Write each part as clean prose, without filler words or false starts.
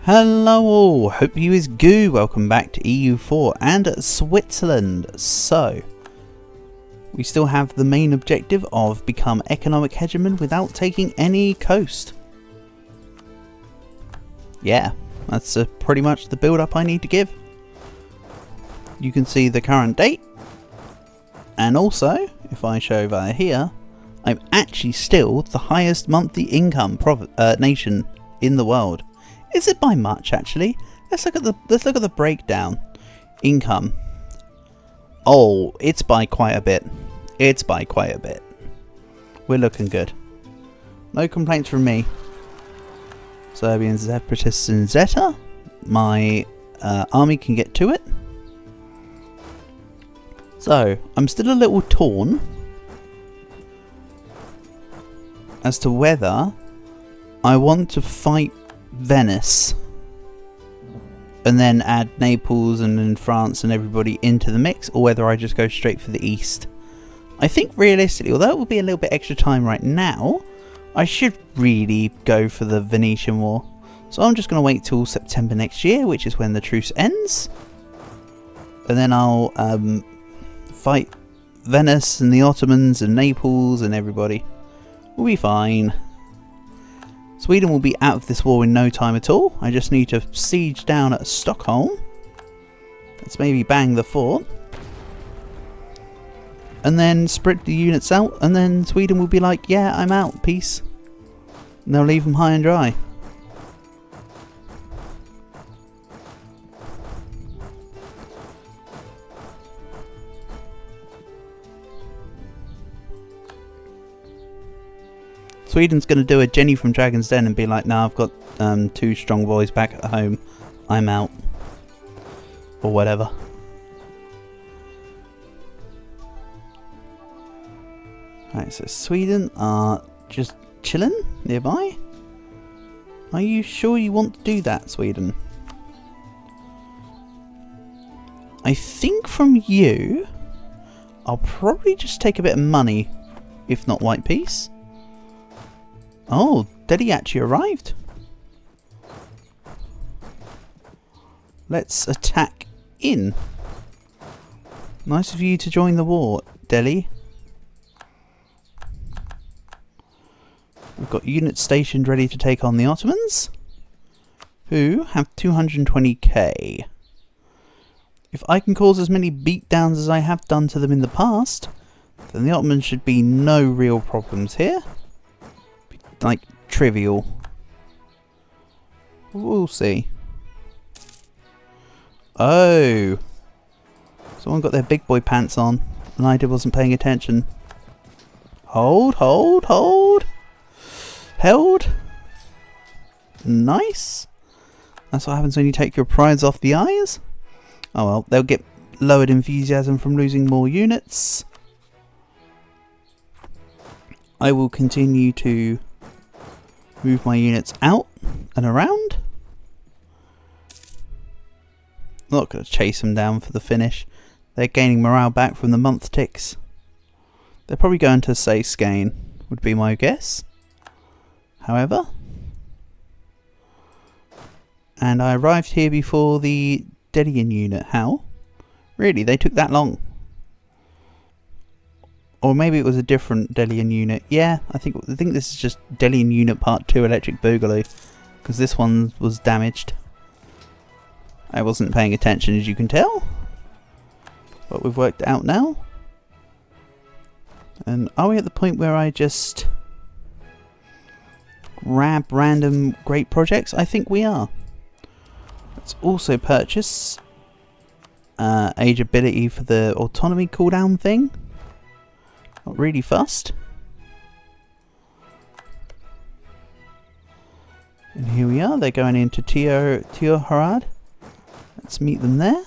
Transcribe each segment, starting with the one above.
Hello all, hope you is good. Welcome back to EU4 and Switzerland. So, we still have the main objective of become economic hegemon without taking any coast. Yeah, that's pretty much the build up I need to give. You can see the current date. And also, if I show via here, I'm actually still the highest monthly income nation in the world. Is it by much actually? Let's look at the breakdown. Income. Oh, it's by quite a bit. It's by quite a bit. We're looking good. No complaints from me. Serbian separatists in Zeta. My army can get to it. So, I'm still a little torn as to whether I want to fight Venice and then add Naples and then France and everybody into the mix, or whether I just go straight for the east. I think realistically, although it will be a little bit extra time right now, I should really go for the Venetian War. So I'm just going to wait till September next year, which is when the truce ends, and then I'll fight Venice and the Ottomans and Naples and everybody. We'll be fine. Sweden will be out of this war in no time at all. I just need to siege down at Stockholm. Let's maybe bang the fort. And then spread the units out, and then Sweden will be like, yeah, I'm out, peace. And they'll leave them high and dry. Sweden's going to do a Jenny from Dragon's Den and be like, nah, I've got 2 strong boys back at home. I'm out. Or whatever. Right, so Sweden are just chilling nearby. Are you sure you want to do that, Sweden? I think from you, I'll probably just take a bit of money, if not white peace. Oh, Delhi actually arrived. Let's attack in. Nice of you to join the war, Delhi. We've got units stationed ready to take on the Ottomans, who have 220k. If I can cause as many beatdowns as I have done to them in the past, then the Ottomans should be no real problems here. Like, trivial. We'll see. Oh. Someone got their big boy pants on, and I wasn't paying attention. Hold, hold, hold. Held. Nice. That's what happens when you take your prize off the eyes. Oh well, they'll get lowered enthusiasm from losing more units. I will continue to move my units out and around. Not going to chase them down for the finish. They're gaining morale back from the month ticks. They're probably going to say Skane, would be my guess. However, and I arrived here before the Delian unit. How? Really? They took that long? Or maybe it was a different Delian unit. Yeah, I think this is just Delian unit part 2 electric boogaloo, because this one was damaged. I wasn't paying attention, as you can tell, but we've worked it out now. And are we at the point where I just grab random great projects? I think we are. Let's also purchase age ability for the autonomy cooldown thing. Not really fussed. And here we are, they're going into Tioharad. Let's meet them there.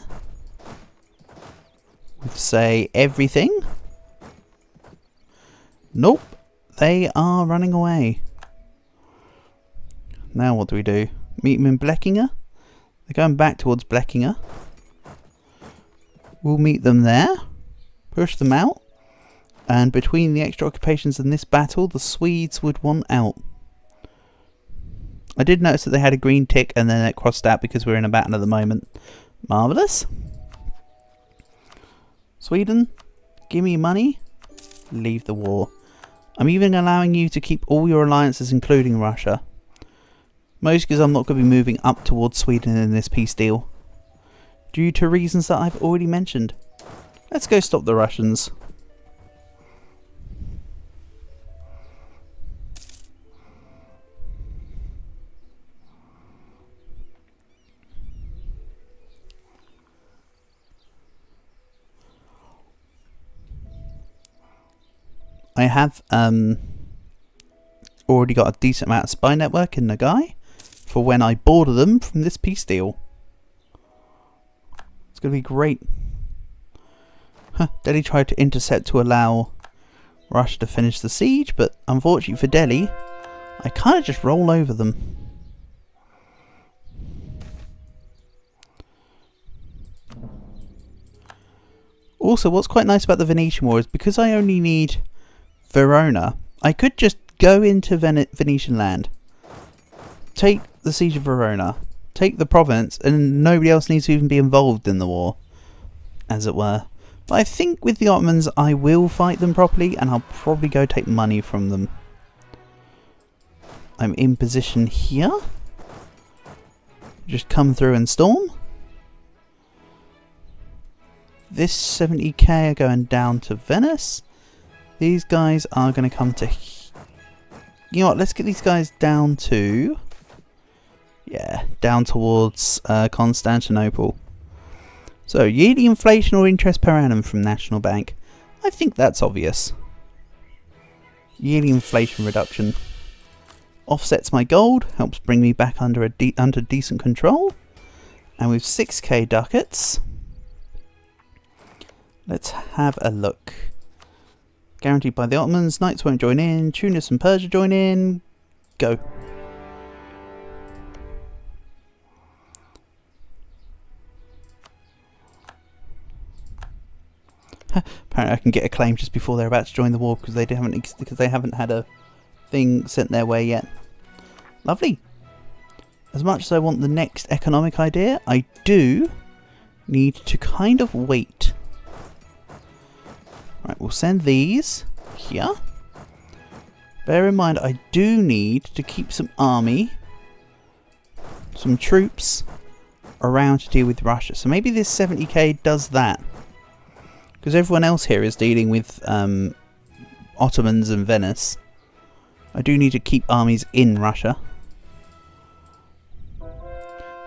With, say, everything. Nope, they are running away. Now what do we do? Meet them in Bleckinge. They're going back towards Bleckinge. We'll meet them there. Push them out. And between the extra occupations in this battle, the Swedes would want out. I did notice that they had a green tick and then it crossed out because we're in a battle at the moment. Marvellous. Sweden, give me money. Leave the war. I'm even allowing you to keep all your alliances, including Russia. Mostly because I'm not going to be moving up towards Sweden in this peace deal, due to reasons that I've already mentioned. Let's go stop the Russians. I have already got a decent amount of spy network in Nagai for when I border them from this peace deal. It's going to be great. Delhi tried to intercept to allow Russia to finish the siege, but unfortunately for Delhi, I kind of just roll over them. Also, what's quite nice about the Venetian War is because I only need Verona, I could just go into Venetian land, take the siege of Verona, take the province, and nobody else needs to even be involved in the war, as it were. But I think with the Ottomans I will fight them properly, and I'll probably go take money from them. I'm in position here. Just come through and storm. This 70k are going down to Venice. These guys are going to come to... You know what, let's get these guys down to... Yeah, down towards Constantinople. So, yearly inflation or interest per annum from National Bank. I think that's obvious. Yearly inflation reduction. Offsets my gold, helps bring me back under under decent control. And with 6k ducats... Let's have a look. Guaranteed by the Ottomans. Knights won't join in. Tunis and Persia join in. Go. Apparently I can get a claim just before they're about to join the war because they haven't had a thing sent their way yet. Lovely. As much as I want the next economic idea, I do need to kind of wait. Right, we'll send these here. Bear in mind, I do need to keep some army, some troops around to deal with Russia. So maybe this 70k does that. Because everyone else here is dealing with Ottomans and Venice. I do need to keep armies in Russia.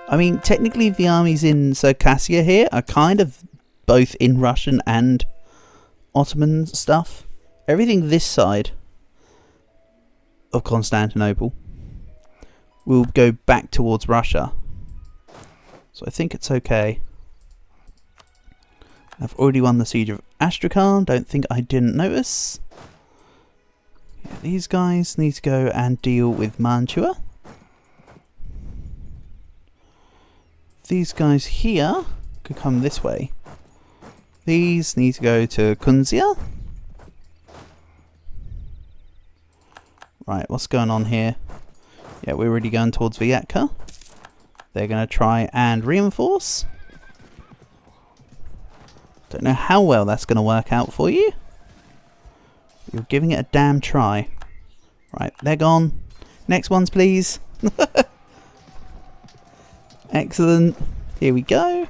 I mean, technically the armies in Circassia here are kind of both in Russian and Ottoman stuff. Everything this side of Constantinople will go back towards Russia. So I think it's okay. I've already won the siege of Astrakhan. Don't think I didn't notice. Yeah, these guys need to go and deal with Mantua. These guys here could come this way. These need to go to Kunzia. Right, what's going on here? Yeah, we're already going towards Vyatka. They're going to try and reinforce. Don't know how well that's going to work out for you. You're giving it a damn try. Right, they're gone. Next ones, please. Excellent. Here we go.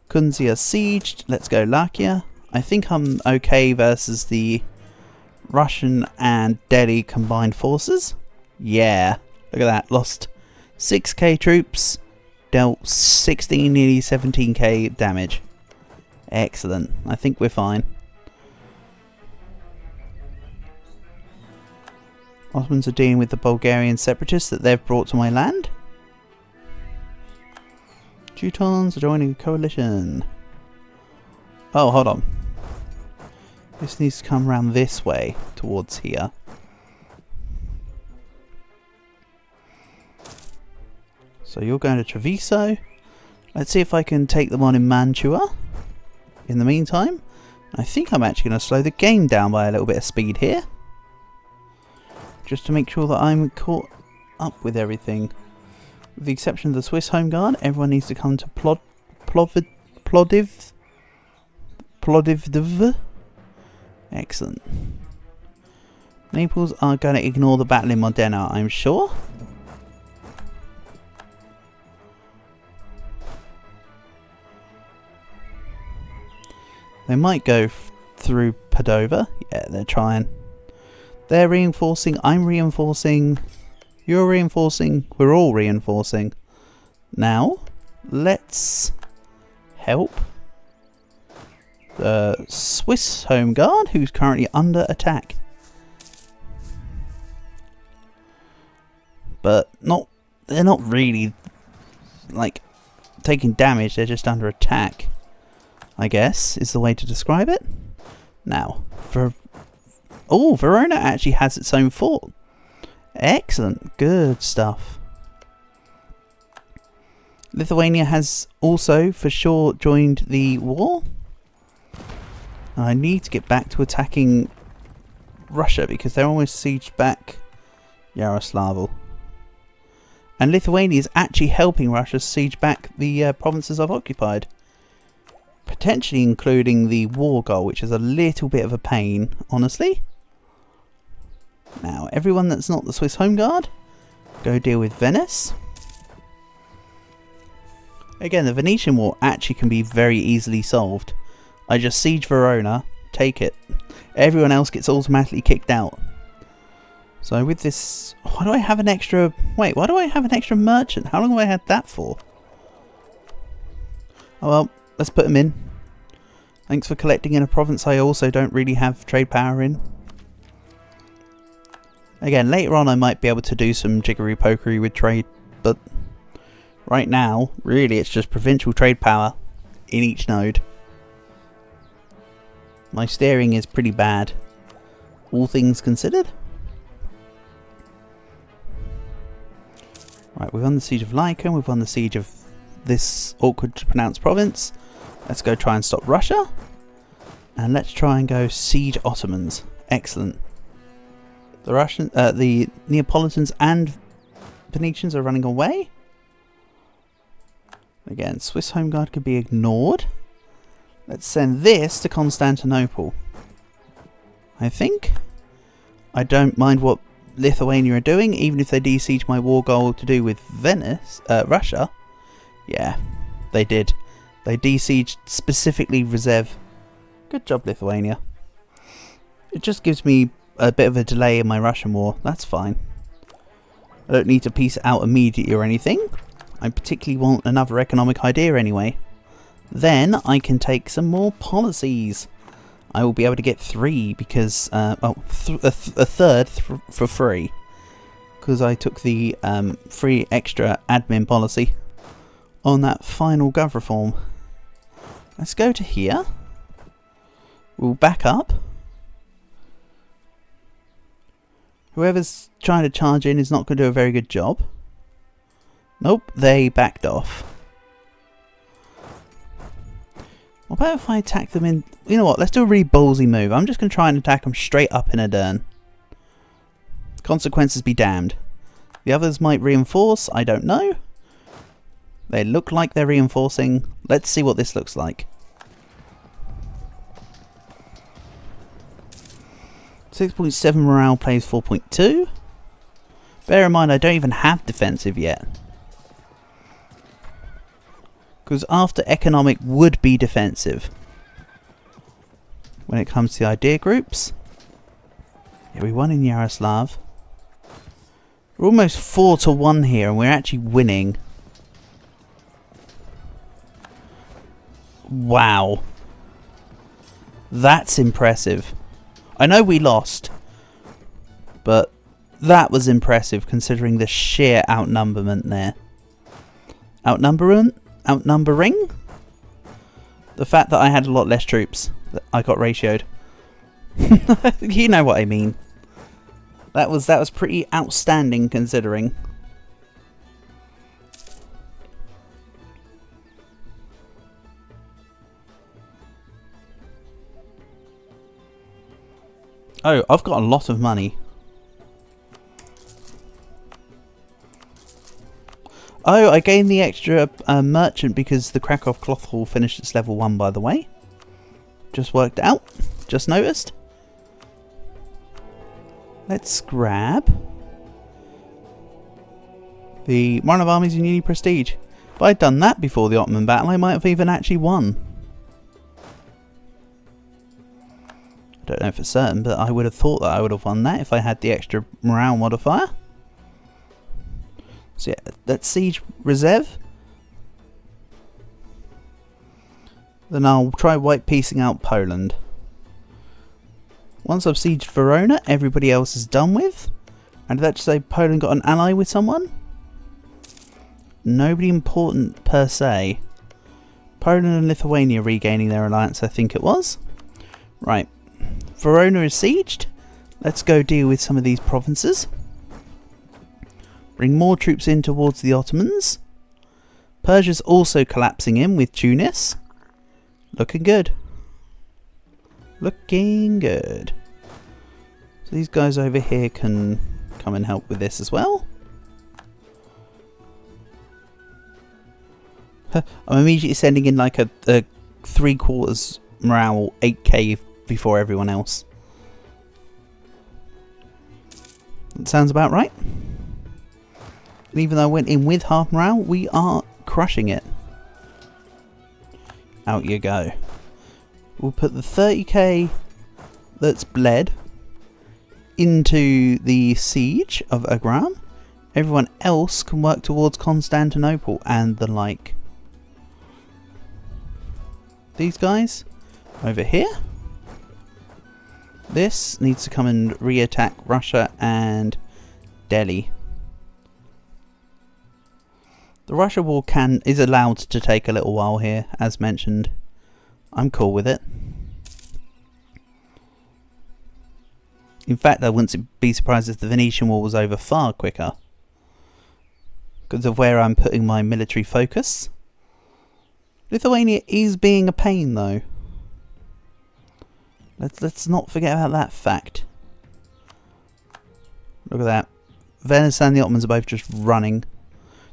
Kunzia sieged. Let's go Lakia. I think I'm okay versus the Russian and Delhi combined forces. Yeah. Look at that. Lost 6k troops. Dealt 16, nearly 17k damage. Excellent. I think we're fine. Ottomans are dealing with the Bulgarian separatists that they've brought to my land. Teutons are joining a coalition. Oh, hold on. This needs to come around this way, towards here. So you're going to Treviso. Let's see if I can take them on in Mantua. In the meantime, I think I'm actually going to slow the game down by a little bit of speed here. Just to make sure that I'm caught up with everything. With the exception of the Swiss Home Guard, everyone needs to come to Plodiv. Excellent. Naples are going to ignore the battle in Modena, I'm sure. They might go through Padova. Yeah, they're trying. They're reinforcing, I'm reinforcing, you're reinforcing, we're all reinforcing. Now, let's help the Swiss Home Guard, who's currently under attack. But they're not really, like, taking damage, they're just under attack, I guess, is the way to describe it. Now, Verona actually has its own fort. Excellent, good stuff. Lithuania has also, for sure, joined the war. And I need to get back to attacking Russia, because they're almost sieged back Yaroslavl. And Lithuania is actually helping Russia siege back the provinces I've occupied. Potentially including the war goal, which is a little bit of a pain, honestly. Now, everyone that's not the Swiss Home Guard, go deal with Venice. Again, the Venetian War actually can be very easily solved. I just siege Verona, take it. Everyone else gets automatically kicked out. So with this, why do I have an extra... Wait, why do I have an extra merchant? How long have I had that for? Oh well, let's put him in. Thanks for collecting in a province I also don't really have trade power in. Again, later on I might be able to do some jiggery-pokery with trade, but right now, really it's just provincial trade power in each node. My steering is pretty bad, all things considered. Right, we've won the siege of Lycan, we've won the siege of this awkward to pronounce province. Let's go try and stop Russia. And let's try and go siege Ottomans. Excellent. The Neapolitans and Venetians are running away. Again, Swiss Home Guard could be ignored. Let's send this to Constantinople. I think. I don't mind what Lithuania are doing, even if they de-siege my war goal to do with Russia. Yeah, they did. They de-sieged specifically Rezev. Good job, Lithuania. It just gives me a bit of a delay in my Russian war. That's fine. I don't need to piece it out immediately or anything. I particularly want another economic idea anyway. Then I can take some more policies. I will be able to get 3 because a third for free, because I took the free extra admin policy on that final gov reform. Let's go to here. We'll back up. Whoever's trying to charge in is not going to do a very good job. Nope, they backed off. What about if I attack them in... You know what, let's do a really ballsy move. I'm just going to try and attack them straight up in Adern. Consequences be damned. The others might reinforce, I don't know. They look like they're reinforcing. Let's see what this looks like. 6.7 morale plays 4.2. Bear in mind I don't even have defensive yet. Because after economic would be defensive. When it comes to the idea groups. Yeah, we won in Yaroslav. We're almost 4-1 here and we're actually winning. Wow. That's impressive. I know we lost. But that was impressive considering the sheer outnumberment there. Outnumbering? The fact that I had a lot less troops that I got ratioed. You know what I mean. That was pretty outstanding considering. Oh, I've got a lot of money. Oh, I gained the extra merchant because the Krakow cloth hall finished its level 1, by the way. Just worked out. Just noticed. Let's grab the run of armies in uni prestige. If I'd done that before the Ottoman battle, I might have even actually won. I don't know for certain, but I would have thought that I would have won that if I had the extra morale modifier. So yeah, let's siege Reserve. Then I'll try white piecing out Poland. Once I've sieged Verona, everybody else is done with. And did that just say Poland got an ally with someone? Nobody important per se. Poland and Lithuania regaining their alliance, I think it was. Right. Verona is sieged. Let's go deal with some of these provinces. Bring more troops in towards the Ottomans. Persia's also collapsing in with Tunis. Looking good. Looking good. So these guys over here can come and help with this as well. I'm immediately sending in like a 3/4 morale 8k before everyone else. That sounds about right. And even though I went in with half morale, we are crushing it. Out you go. We'll put the 30k that's bled into the siege of Agram. Everyone else can work towards Constantinople and the like. These guys over here. This needs to come and re-attack Russia and Delhi. The Russia war is allowed to take a little while here, as mentioned. I'm cool with it. In fact, I wouldn't be surprised if the Venetian war was over far quicker, because of where I'm putting my military focus. Lithuania is being a pain, though. Let's not forget about that fact. Look at that. Venice and the Ottomans are both just running.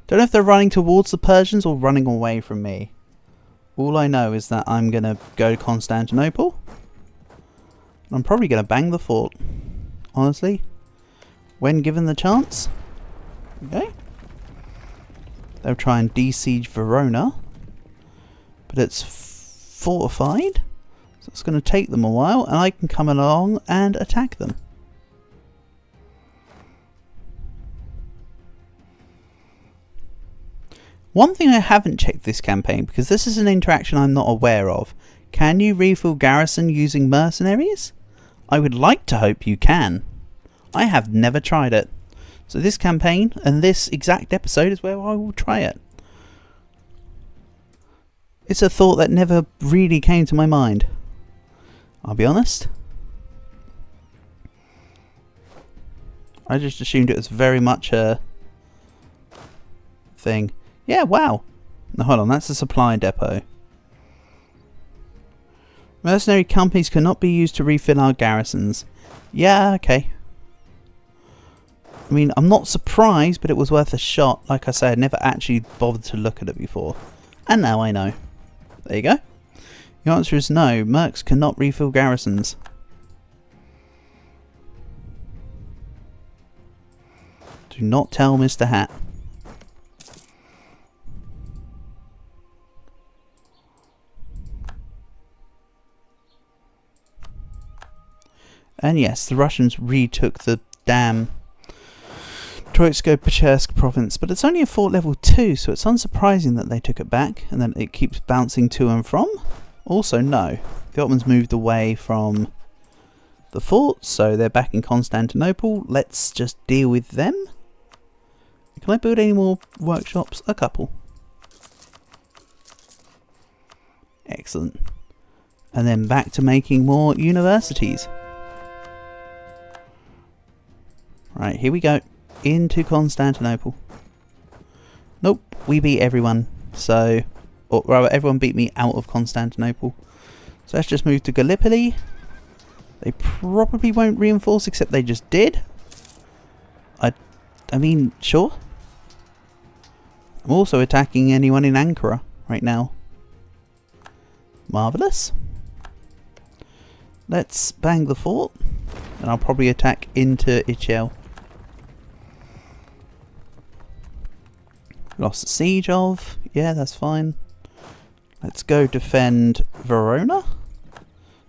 Don't know if they're running towards the Persians or running away from me. All I know is that I'm going to go to Constantinople. I'm probably going to bang the fort. Honestly. When given the chance. Okay. They'll try and de-siege Verona. But it's fortified. So it's going to take them a while. And I can come along and attack them. One thing I haven't checked this campaign, because this is an interaction I'm not aware of. Can you refill garrison using mercenaries? I would like to hope you can. I have never tried it. So this campaign and this exact episode is where I will try it. It's a thought that never really came to my mind. I'll be honest. I just assumed it was very much a thing. Yeah, wow. Now hold on, that's a supply depot. Mercenary companies cannot be used to refill our garrisons. Yeah, okay. I mean, I'm not surprised, but it was worth a shot. Like I said, I never actually bothered to look at it before. And now I know. There you go. The answer is no. Mercs cannot refill garrisons. Do not tell Mr. Hat. And yes, the Russians retook the damn Troitsko-Pechersk province, but it's only a fort level 2, so it's unsurprising that they took it back and then it keeps bouncing to and from. Also, no, the Ottomans moved away from the fort, so they're back in Constantinople. Let's just deal with them. Can I build any more workshops? A couple. Excellent. And then back to making more universities. Right, here we go. Into Constantinople. Nope, we beat everyone. So, or rather, everyone beat me out of Constantinople. So let's just move to Gallipoli. They probably won't reinforce, except they just did. I mean, sure. I'm also attacking anyone in Ankara right now. Marvellous. Let's bang the fort, and I'll probably attack into Ichel. Lost the siege of. Yeah, that's fine. Let's go defend Verona.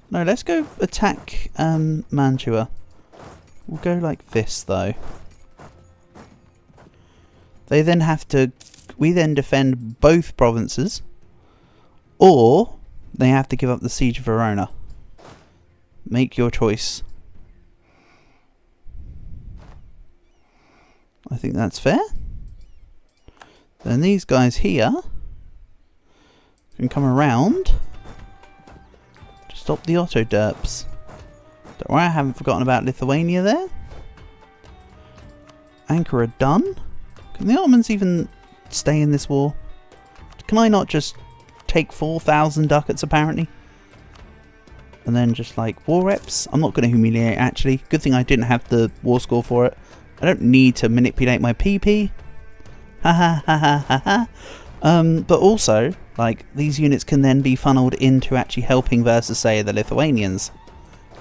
No, let's go attack Mantua. We'll go like this though. They then have to... We then defend both provinces. Or they have to give up the siege of Verona. Make your choice. I think that's fair. Then these guys here can come around to stop the Otto derps. Don't worry, I haven't forgotten about Lithuania there. Ankara done. Can the Ottomans even stay in this war? Can I not just take 4,000 ducats apparently? And then just like war reps? I'm not going to humiliate actually. Good thing I didn't have the war score for it. I don't need to manipulate my PP. Ha ha ha ha ha ha. But also, like, these units can then be funneled into actually helping versus, say, the Lithuanians.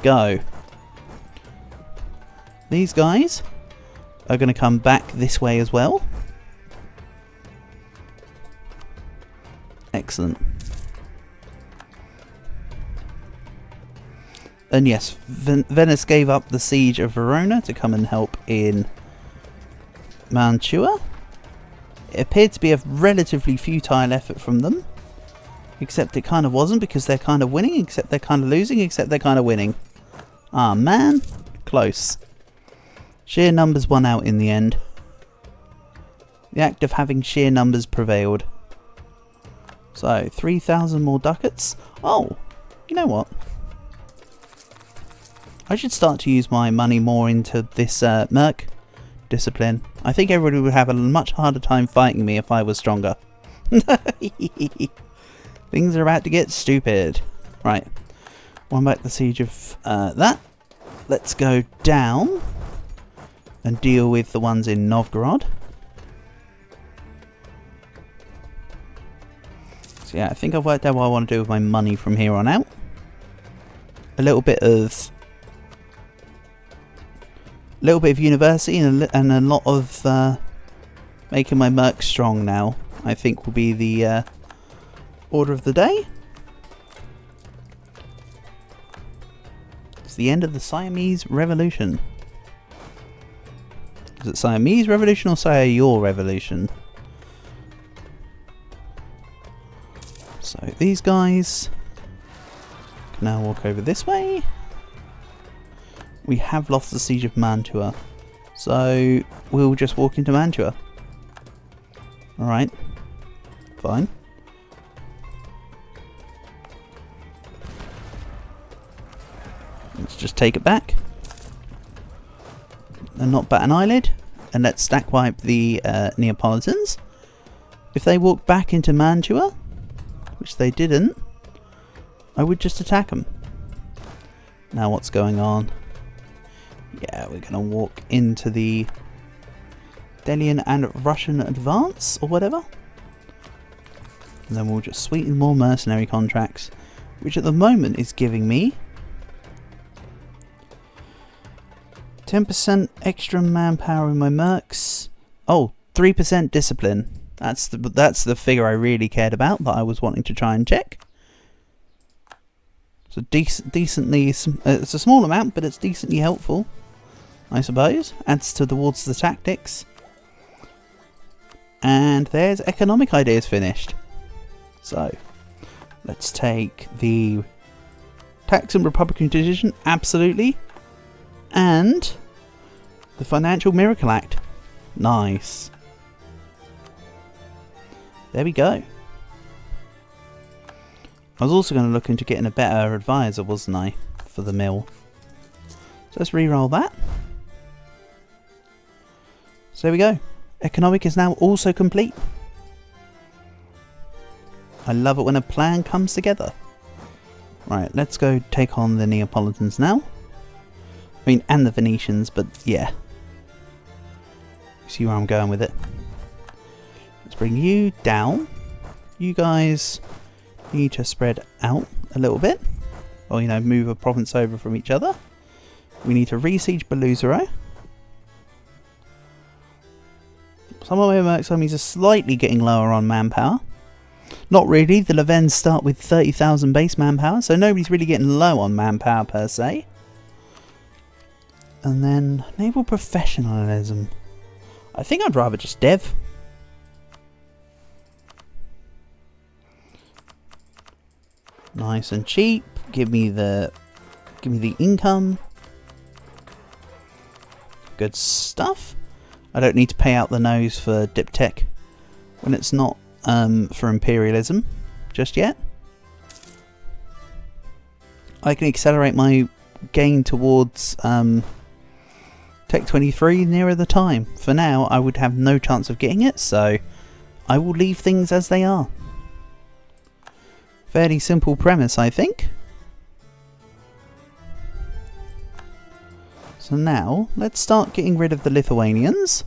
Go. These guys are going to come back this way as well. Excellent. And yes, Venice gave up the siege of Verona to come and help in Mantua. It appeared to be a relatively futile effort from them. Except it kind of wasn't, because they're kind of winning, except they're kind of losing, except they're kind of winning. Ah, man. Close. Sheer numbers won out in the end. The act of having sheer numbers prevailed. So, 3,000 more ducats. Oh, you know what? I should start to use my money more into this Merc discipline. I think everybody would have a much harder time fighting me if I was stronger. Things are about to get stupid. Right. One back the siege of that. Let's go down and deal with the ones in Novgorod. So yeah, I think I've worked out what I want to do with my money from here on out. A little bit of university and a lot of making my mercs strong now, I think will be the order of the day. It's the end of the Siamese Revolution. Is it Siamese Revolution or Siamese Revolution? So these guys can now walk over this way. We have lost the siege of Mantua, so we'll just walk into Mantua. Alright, fine. Let's just take it back and not bat an eyelid, and let's stack wipe the Neapolitans. If they walk back into Mantua, which they didn't, I would just attack them. Now what's going on? Yeah, we're going to walk into the Delian and Russian advance, or whatever. And then we'll just sweeten more mercenary contracts, which at the moment is giving me 10% extra manpower in my mercs. Oh, 3% discipline. That's the figure I really cared about, that I was wanting to try and check. So decently, it's a small amount, but it's decently helpful, I suppose. Adds towards the tactics. And there's economic ideas finished. So, let's take the tax and Republican decision, absolutely. And the Financial Miracle Act. Nice. There we go. I was also going to look into getting a better advisor, wasn't I, for the mill. So let's re-roll that. So there we go. Economic is now also complete. I love it when a plan comes together. Right, let's go take on the Neapolitans now. I mean, and the Venetians, but yeah. See where I'm going with it. Let's bring you down. You guys need to spread out a little bit. Or, you know, move a province over from each other. We need to re-siege Beluzero. Some of my Mercs armies are slightly getting lower on manpower. Not really, the Levens start with 30,000 base manpower, so nobody's really getting low on manpower per se. And then naval professionalism. I think I'd rather just dev. Nice and cheap. Give me the income. Good stuff. I don't need to pay out the nose for Diptech when it's not for imperialism just yet. I can accelerate my gain towards Tech 23 nearer the time. For now, I would have no chance of getting it, so I will leave things as they are. Fairly simple premise, I think. So now, let's start getting rid of the Lithuanians.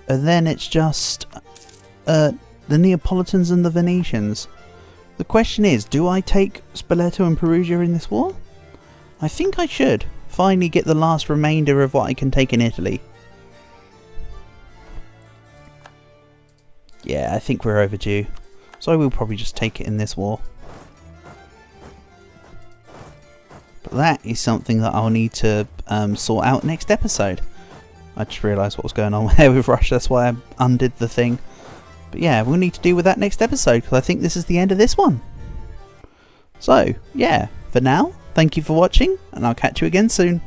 And then it's just the Neapolitans and the Venetians. The question is, do I take Spoleto and Perugia in this war? I think I should. Finally get the last remainder of what I can take in Italy. Yeah, I think we're overdue. So I will probably just take it in this war. But that is something that I'll need to sort out next episode. I just realised what was going on there with Russia, that's why I undid the thing. But yeah, we'll need to deal with that next episode, because I think this is the end of this one. So, yeah, for now, thank you for watching, and I'll catch you again soon.